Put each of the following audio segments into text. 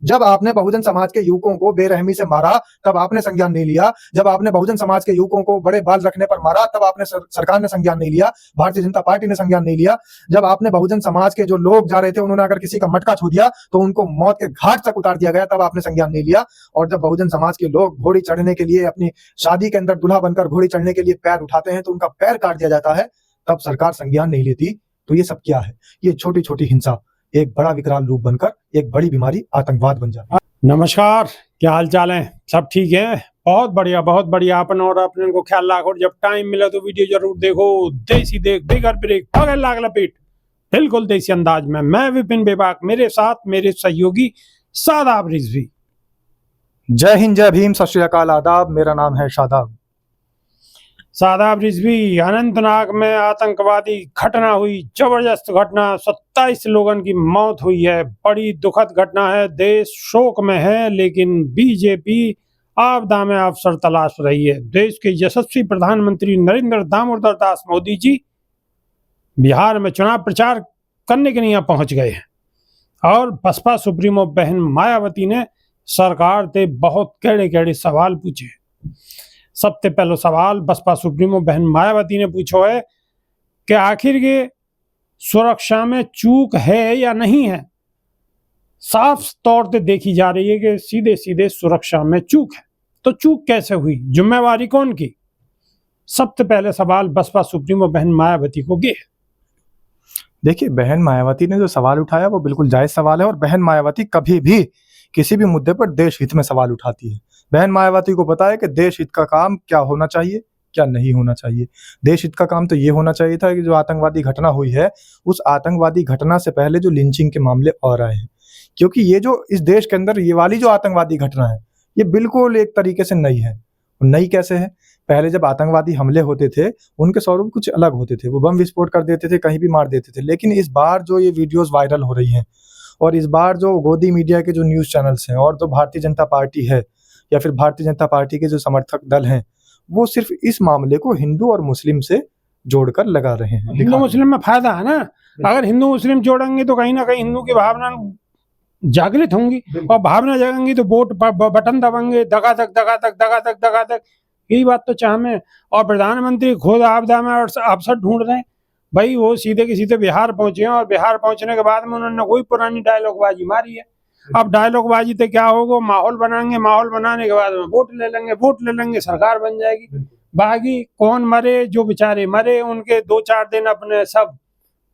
जब आपने बहुजन समाज के युवकों को बेरहमी से मारा तब आपने संज्ञान नहीं लिया। जब आपने बहुजन समाज के युवकों को बड़े बाल रखने पर मारा तब आपने सरकार ने संज्ञान नहीं लिया, भारतीय जनता पार्टी ने संज्ञान नहीं लिया। जब आपने बहुजन समाज के जो लोग जा रहे थे उन्होंने अगर किसी का मटका छू दिया तो उनको मौत के घाट तक उतार दिया गया, तब आपने संज्ञान नहीं लिया। और जब बहुजन समाज के लोग घोड़ी चढ़ने के लिए, अपनी शादी के अंदर दूल्हा बनकर घोड़ी चढ़ने के लिए पैर उठाते हैं तो उनका पैर काट दिया जाता है, तब सरकार संज्ञान नहीं लेती। तो ये सब क्या है? ये छोटी छोटी हिंसा एक बड़ा विकराल रूप बनकर एक बड़ी बीमारी आतंकवाद बन जाती है। नमस्कार, क्या हाल चाल है? सब ठीक है? बहुत बढ़िया, बहुत बढ़िया। अपन और अपने को ख्याल रखो, जब टाइम मिला तो वीडियो जरूर देखो। देसी देख बेगर ब्रेक पकड़ लाग लपेट, बिल्कुल देसी अंदाज में। मैं विपिन बेबाक, मेरे साथ मेरे सहयोगी शादाब रिजवी। जय हिंद, जय भीम, सत श्री अकाल, आदाब। मेरा नाम है शादाब। शादाब रिजवी, अनंतनाग में आतंकवादी घटना हुई, जबरदस्त घटना, 27 लोगों की मौत हुई है। बड़ी दुखद घटना है, देश शोक में है, लेकिन बीजेपी आपदा में अवसर तलाश रही है। देश के यशस्वी प्रधानमंत्री नरेंद्र दामोदर दास मोदी जी बिहार में चुनाव प्रचार करने के लिए यहाँ पहुंच गए हैं और बसपा सुप्रीमो बहन मायावती ने सरकार से बहुत केड़े केड़े सवाल पूछे। सबसे पहला सवाल बसपा सुप्रीमो बहन मायावती ने पूछो है कि आखिर ये सुरक्षा में चूक है या नहीं है। साफ तौर पे देखी जा रही है कि सीधे सीधे सुरक्षा में चूक है। तो चूक कैसे हुई, जिम्मेवारी कौन की? सबसे पहले सवाल बसपा सुप्रीमो बहन मायावती को ये है। देखिए, बहन मायावती ने जो सवाल उठाया वो बिल्कुल जायज सवाल है और बहन मायावती कभी भी किसी भी मुद्दे पर देश हित में सवाल उठाती है। बहन मायावती को पता है कि देश हित का काम क्या होना चाहिए, क्या नहीं होना चाहिए। देश हित का काम तो ये होना चाहिए था कि जो आतंकवादी घटना हुई है उस आतंकवादी घटना से पहले जो लिंचिंग के मामले और आए हैं, क्योंकि ये जो इस देश के अंदर ये वाली जो आतंकवादी घटना है ये बिल्कुल एक तरीके से नई है। नई कैसे है? पहले जब आतंकवादी हमले होते थे उनके स्वरूप कुछ अलग होते थे, वो बम विस्फोट कर देते थे, कहीं भी मार देते थे। लेकिन इस बार जो ये वीडियोस वायरल हो रही हैं और इस बार जो गोदी मीडिया के जो न्यूज़ चैनल्स हैं और जो भारतीय जनता पार्टी है या फिर भारतीय जनता पार्टी के जो समर्थक दल हैं, वो सिर्फ इस मामले को हिंदू और मुस्लिम से जोड़कर लगा रहे हैं। हिंदू मुस्लिम में फायदा है ना। अगर हिंदू मुस्लिम जोड़ेंगे तो कहीं ना कहीं हिंदू की भावना जागृत होंगी और भावना जागेंगी तो वोट बटन दबाएंगे, दगा तक। यही बात तो चाह में। और प्रधानमंत्री खुद आपदा में अवसर ढूंढ रहे हैं। भाई वो सीधे के सीधे बिहार पहुंचे हैं और बिहार पहुंचने के बाद में उन्होंने कोई पुरानी डायलॉगबाजी मारी है। अब डायलॉगबाजी तो क्या होगा, माहौल बनाएंगे, माहौल बनाने के बाद में वोट ले लेंगे, सरकार बन जाएगी। बाकी कौन मरे, जो बेचारे मरे उनके 2-4 दिन अपने सब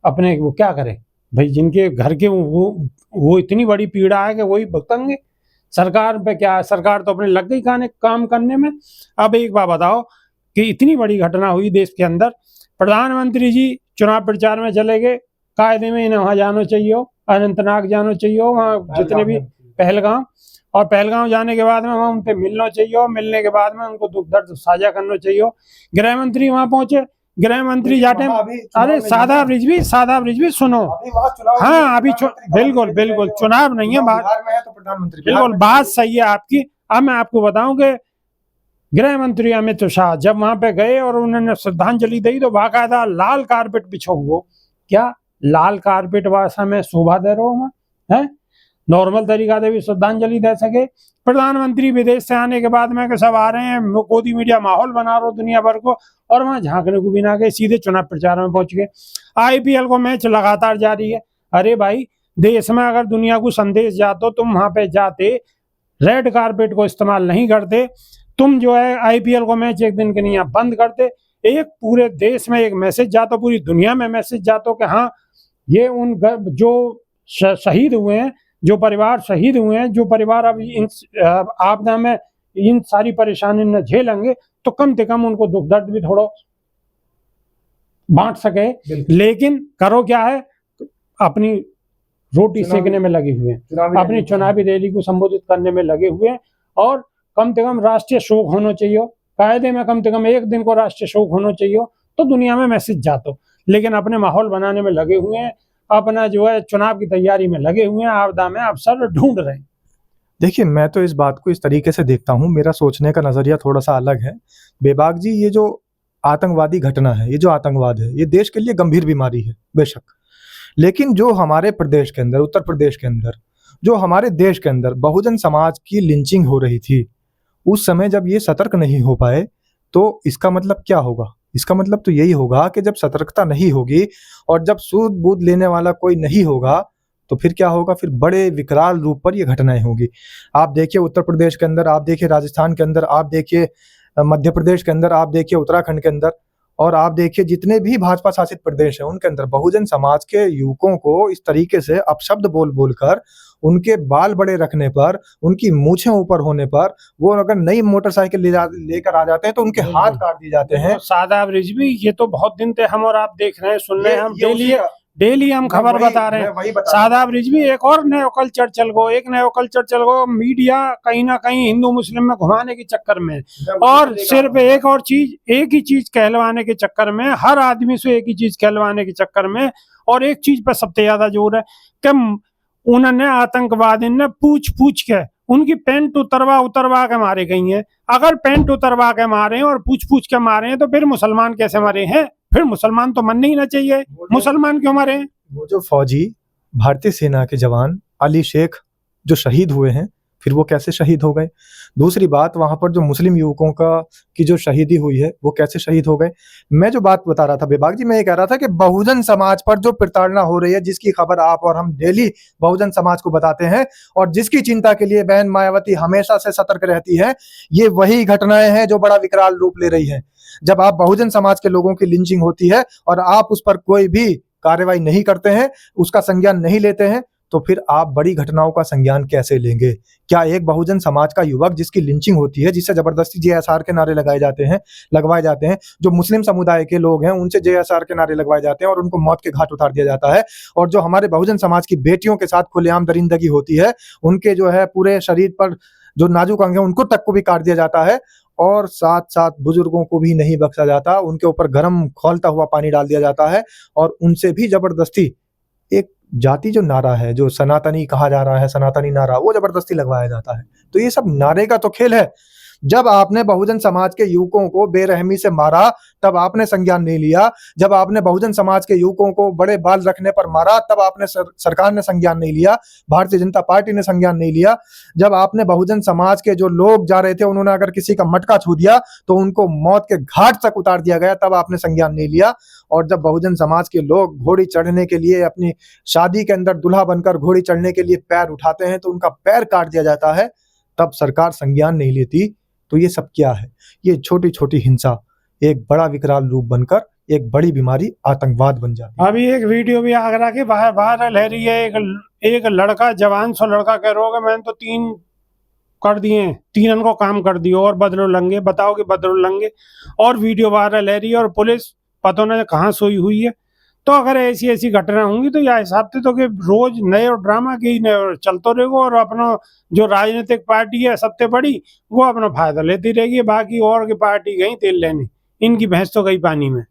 अपने वो क्या करें भाई, जिनके घर के वो इतनी बड़ी पीड़ा है कि वही भुगतेंगे। सरकार पे क्या है, सरकार तो अपने लग गई काम करने में। अब एक बात बताओ कि इतनी बड़ी घटना हुई देश के अंदर, प्रधानमंत्री जी चुनाव प्रचार में चले गए, कायदे में इन्हें वहां जाना चाहिए, अनंतनाग जाना चाहिए, वहाँ जितने भी पहलगांव जाने के बाद में वहाँ उनसे मिलना चाहिए और मिलने के बाद में उनको दुख दर्द साझा करना चाहिए। गृह मंत्री वहां पहुंचे, गृह मंत्री जाते, अरे शादाब रिजवी सुनो, हाँ अभी बिल्कुल चुनाव नहीं है, बिल्कुल बात सही है आपकी। अब मैं आपको बताऊं कि गृह मंत्री अमित शाह जब वहां पे गए और उन्होंने श्रद्धांजलि दी तो बाकायदा लाल कारपेट बिछो हुआ, क्या लाल कारपेट वासा में शोभा दे रहा हूँ है, नॉर्मल तरीका से भी श्रद्धांजलि दे सके। प्रधानमंत्री विदेश से आने के बाद में सब आ रहे हैं, मोदी मीडिया माहौल बना रहा दुनिया भर को, और वहां झांकने को भी ना गए, सीधे चुनाव प्रचार में पहुंच गए। IPL को मैच लगातार जारी है। अरे भाई, देश में अगर दुनिया को संदेश जातो, तुम वहां पे जाते, रेड कारपेट को इस्तेमाल नहीं करते, तुम जो है IPL को मैच एक दिन के लिए बंद करते, एक पूरे देश में एक मैसेज जाता, पूरी दुनिया में मैसेज जाता कि हाँ ये उन जो शहीद हुए हैं, जो परिवार शहीद हुए हैं, जो परिवार अब इन आपदा में इन सारी परेशानी न झेलेंगे, तो कम से कम उनको दुख दर्द भी थोड़ा बांट सके। लेकिन करो क्या है, अपनी रोटी सेकने में लगे हुए हैं, अपनी चुनावी रैली को संबोधित करने में लगे हुए हैं। और कम से कम राष्ट्रीय शोक होना चाहिए, कायदे में कम से कम एक दिन को राष्ट्रीय शोक होना चाहिए, तो दुनिया में मैसेज जाता। लेकिन अपने माहौल बनाने में लगे हुए हैं, अपना जो है चुनाव की तैयारी में लगे हुए हैं, आपदा में अवसर ढूंढ रहे हैं। देखिए, मैं तो इस बात को इस तरीके से देखता हूँ, मेरा सोचने का नजरिया थोड़ा सा अलग है। बेबाक जी, ये जो आतंकवादी घटना है, ये जो आतंकवाद है, ये देश के लिए गंभीर बीमारी है बेशक, लेकिन जो हमारे प्रदेश के अंदर, उत्तर प्रदेश के अंदर जो हमारे देश के अंदर बहुजन समाज की लिंचिंग हो रही थी, उस समय जब ये सतर्क नहीं हो पाए, तो इसका मतलब क्या होगा? इसका मतलब तो यही होगा कि जब सतर्कता नहीं होगी और जब सूद-बूद लेने वाला कोई नहीं होगा, तो फिर क्या होगा? फिर बड़े विकराल रूप पर ये घटनाएँ होंगी। आप देखिए उत्तर प्रदेश के अंदर, आप देखिए राजस्थान के अंदर, आप देखिए मध्य प्रदेश के अंदर, आप देखिए उत्तराखंड के अंदर, और आप देखिए जितने भी भाजपा शासित प्रदेश हैं, उनके अंदर बहुजन समाज के युवकों को इस तरीके से अपशब्द बोल-बोल कर, उनके बाल बड़े रखने पर, उनकी मूंछें ऊपर होने पर, वो अगर नई मोटरसाइकिल लेकर आ जाते हैं, तो उनके हाथ काट दिए जाते हैं। शादाब रिजवी, ये तो बहुत दिन से हम और आप देख रहे हैं, सुन रहे हैं, हम ये डेली हम खबर बता रहे मैं हैं। वही बता रहा हूँ। शादाब रिजवी एक और नयो कल्चर चल गो, एक नयो कल्चर चल गो, मीडिया कहीं ना कहीं हिंदू मुस्लिम में घुमाने के चक्कर में, और सिर्फ एक और चीज, एक ही चीज कहलवाने के चक्कर में, हर आदमी से एक ही चीज कहलवाने के चक्कर में, और एक चीज पर सबसे ज्यादा जोर है कि उन्होंने आतंकवादी ने पूछ पूछ के उनकी पैंट उतरवा के मारे गई हैं। अगर पैंट उतरवा के मारे और पूछ पूछ के मारे हैं, तो फिर मुसलमान कैसे मरे हैं? फिर मुसलमान तो मरने ही ना चाहिए, मुसलमान क्यों मरे हैं? वो जो फौजी भारतीय सेना के जवान अली शेख जो शहीद हुए हैं, फिर वो कैसे शहीद हो गए? दूसरी बात, वहां पर जो मुस्लिम युवकों की जो शहीदी हुई है, वो कैसे शहीद हो गए? मैं जो बात बता रहा था बेबाक जी, मैं ये कह रहा था कि बहुजन समाज पर जो प्रताड़ना हो रही है, जिसकी खबर आप और हम डेली बहुजन समाज को बताते हैं, और जिसकी चिंता के लिए बहन मायावती हमेशा से सतर्क रहती है, ये वही घटनाएं हैं जो बड़ा विकराल रूप ले रही है। जब आप बहुजन समाज के लोगों की लिंचिंग होती है और आप उस पर कोई भी कार्रवाई नहीं करते हैं, उसका संज्ञान नहीं लेते हैं, तो फिर आप बड़ी घटनाओं का संज्ञान कैसे लेंगे? क्या एक बहुजन समाज का युवक जिसकी लिंचिंग होती है, जिससे जबरदस्ती जेएसआर के नारे लगवाए जाते हैं, जो मुस्लिम समुदाय के लोग हैं उनसे जेएसआर के नारे लगवाए जाते हैं और उनको मौत के घाट उतार दिया जाता है, और जो हमारे बहुजन समाज की बेटियों के साथ खुलेआम दरिंदगी होती है, उनके जो है पूरे शरीर पर जो नाजुक अंग है उनको तक को भी काट दिया जाता है, और साथ साथ बुजुर्गों को भी नहीं बख्शा जाता, उनके ऊपर गर्म खौलता हुआ पानी डाल दिया जाता है, और उनसे भी जबरदस्ती एक जाति जो नारा है, जो सनातनी कहा जा रहा है, सनातनी नारा, वो जबरदस्ती लगवाया जाता है। तो ये सब नारे का तो खेल है। जब आपने बहुजन समाज के युवकों को बेरहमी से मारा, तब आपने संज्ञान नहीं लिया। जब आपने बहुजन समाज के युवकों को बड़े बाल रखने पर मारा, तब आपने सरकार ने संज्ञान नहीं लिया, भारतीय जनता पार्टी ने संज्ञान नहीं लिया। जब आपने बहुजन समाज के जो लोग जा रहे थे, उन्होंने अगर किसी का मटका छू दिया तो उनको मौत के घाट तक उतार दिया गया, तब आपने संज्ञान नहीं लिया। और जब बहुजन समाज के लोग घोड़ी चढ़ने के लिए, अपनी शादी के अंदर दूल्हा बनकर घोड़ी चढ़ने के लिए पैर उठाते हैं, तो उनका पैर काट दिया जाता है, तब सरकार संज्ञान नहीं लेती। तो ये सब क्या है? ये छोटी छोटी हिंसा एक बड़ा विकराल रूप बनकर एक बड़ी बीमारी आतंकवाद बन जाती है। अभी एक वीडियो भी आगरा के बाहर वायरल है रही है, एक लड़का, जवान सो लड़का कह रहा होगा मैंने तो 3 कर दिए, 3 को काम कर दियो और बदलो लंगे, बताओ कि बदलो लंगे, और वीडियो वायरल है रही है, और पुलिस पता नहीं कहाँ सोई हुई है। तो अगर ऐसी ऐसी घटना होंगी तो यह हिसाब से तो कि रोज नए और ड्रामा की नए चलते रहेगा, और अपना जो राजनीतिक पार्टी है सबसे बड़ी, वो अपना फायदा लेती रहेगी, बाकी और की पार्टी गई तेल लेने, इनकी भैंस तो गई पानी में।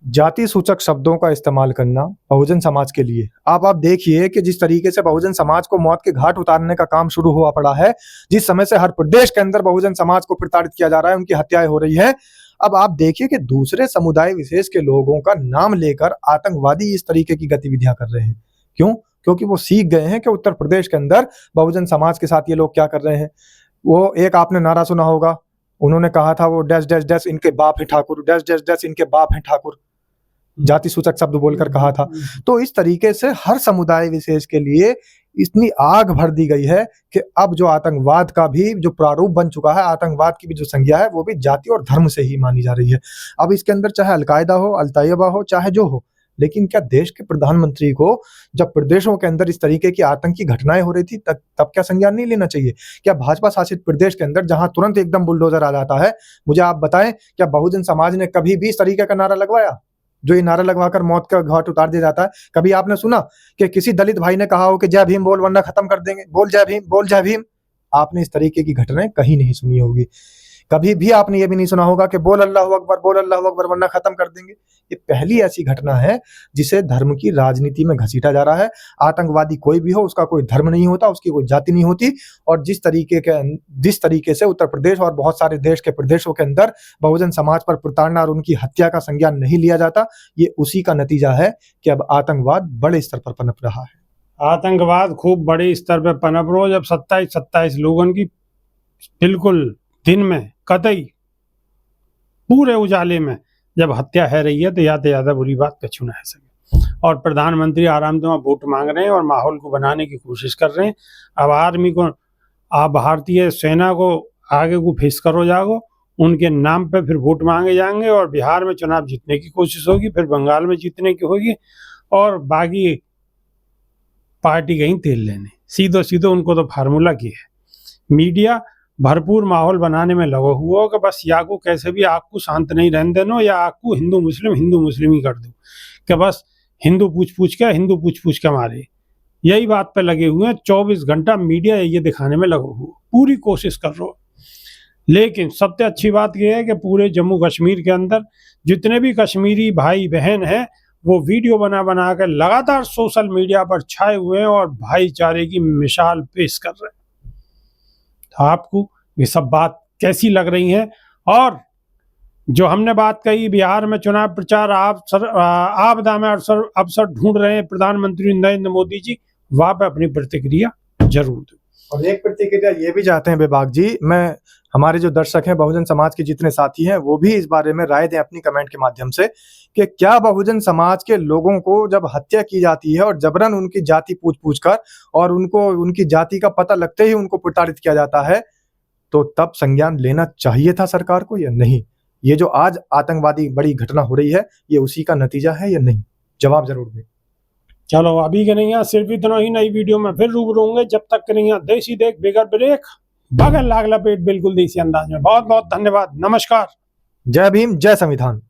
जाति सूचक शब्दों का इस्तेमाल करना बहुजन समाज के लिए, आप देखिए कि जिस तरीके से बहुजन समाज को मौत के घाट उतारने का काम शुरू हुआ पड़ा है, जिस समय से हर प्रदेश के अंदर बहुजन समाज को प्रताड़ित किया जा रहा है, उनकी हत्याएं हो रही है। अब आप देखिए कि दूसरे समुदाय विशेष के लोगों का नाम लेकर आतंकवादी इस तरीके की गतिविधियां कर रहे हैं। क्यों? क्योंकि वो सीख गए हैं कि उत्तर प्रदेश के अंदर बहुजन समाज के साथ ये लोग क्या कर रहे हैं। वो एक आपने नारा सुना होगा, उन्होंने कहा था वो डैश डैश डैश इनके बाप है ठाकुर, डैश डैश डैश इनके बाप है ठाकुर, जाति सूचक शब्द बोलकर कहा था। तो इस तरीके से हर समुदाय विशेष के लिए इतनी आग भर दी गई है कि अब जो आतंकवाद का भी जो प्रारूप बन चुका है, आतंकवाद की भी जो संज्ञा है, वो भी जाति और धर्म से ही मानी जा रही है। अब इसके अंदर चाहे अलकायदा हो, अल-तैयबा हो, चाहे जो हो, लेकिन क्या देश के प्रधानमंत्री को जब प्रदेशों के अंदर इस तरीके की आतंकी घटनाएं हो रही थी, तब क्या संज्ञान नहीं लेना चाहिए? क्या भाजपा शासित प्रदेश के अंदर जहां तुरंत एकदम बुलडोजर आ जाता है, मुझे आप बताएं, क्या बहुजन समाज ने कभी भी इस तरीके का नारा लगवाया जो ये नारा लगवाकर मौत का घाट उतार दिया जाता है? कभी आपने सुना कि किसी दलित भाई ने कहा हो कि जय भीम बोल वरना खत्म कर देंगे, बोल जय भीम, बोल जय भीम? आपने इस तरीके की घटनाएं कहीं नहीं सुनी होगी। कभी भी आपने ये भी नहीं सुना होगा कि बोल अल्लाहू अकबर वरना खत्म कर देंगे। ये पहली ऐसी घटना है जिसे धर्म की राजनीति में घसीटा जा रहा है। आतंकवादी कोई भी हो, उसका कोई धर्म नहीं होता, उसकी कोई जाति नहीं होती, और जिस तरीके से उत्तर प्रदेश और बहुत सारे देश के प्रदेशों के अंदर बहुजन समाज पर प्रताड़ना और उनकी हत्या का संज्ञान नहीं लिया जाता, ये उसी का नतीजा है कि अब आतंकवाद बड़े स्तर पर पनप रहा है। आतंकवाद खूब बड़े स्तर पे पनप रहा है। जब 27 लोगों की बिल्कुल दिन में कतई पूरे उजाले में जब हत्या है रही है, तो ज्यादा बुरी बात कछु ना है सके। और प्रधानमंत्री आराम से वहाँ वोट मांग रहे हैं और माहौल को बनाने की कोशिश कर रहे हैं। अब आर्मी को, आप भारतीय सेना को आगे को फेस करो जागो, उनके नाम पे फिर वोट मांगे जाएंगे और बिहार में चुनाव जीतने की कोशिश होगी, फिर बंगाल में जीतने की होगी और बाकी पार्टी कहीं तेल लेने। सीधो उनको तो फार्मूला की है। मीडिया भरपूर माहौल बनाने में लगा हुआ हो कि बस या को कैसे भी आग को शांत नहीं रहने देनो, या आग को हिंदू मुस्लिम ही कर दो, कि बस हिंदू पूछ पूछ के मारे। यही बात पे लगे हुए हैं। 24 घंटा मीडिया ये दिखाने में लगा हुआ, पूरी कोशिश कर रहा हो। लेकिन सबसे अच्छी बात यह है कि पूरे जम्मू कश्मीर के अंदर जितने भी कश्मीरी भाई बहन हैं, वो वीडियो बना कर लगातार सोशल मीडिया पर छाए हुए हैं और भाईचारे की मिसाल पेश कर रहे हैं। तो आपको ये सब बात कैसी लग रही है? और जो हमने बात कही बिहार में चुनाव प्रचार आपदा में अवसर ढूंढ रहे हैं प्रधानमंत्री नरेंद्र मोदी जी, वहां पे अपनी प्रतिक्रिया जरूर दो। और एक प्रतिक्रिया ये भी चाहते हैं बेबाक जी, मैं हमारे जो दर्शक हैं, बहुजन समाज के जितने साथी हैं, वो भी इस बारे में राय दें अपनी कमेंट के माध्यम से कि क्या बहुजन समाज के लोगों को जब हत्या की जाती है और जबरन उनकी जाति पूछ कर और उनको उनकी जाति का पता लगते ही उनको प्रताड़ित किया जाता है, तो तब संज्ञान लेना चाहिए था सरकार को या नहीं? ये जो आज आतंकवादी बड़ी घटना हो रही है, ये उसी का नतीजा है या नहीं? जवाब जरूर दें। चलो अभी के नहीं, सिर्फ इतना ही। नई वीडियो में फिर रूबरू होंगे। जब तक के नहीं, देसी देख बिगर ब्रेक, बगल लागला पेट बिल्कुल देसी अंदाज में। बहुत बहुत धन्यवाद। नमस्कार। जय भीम, जय संविधान।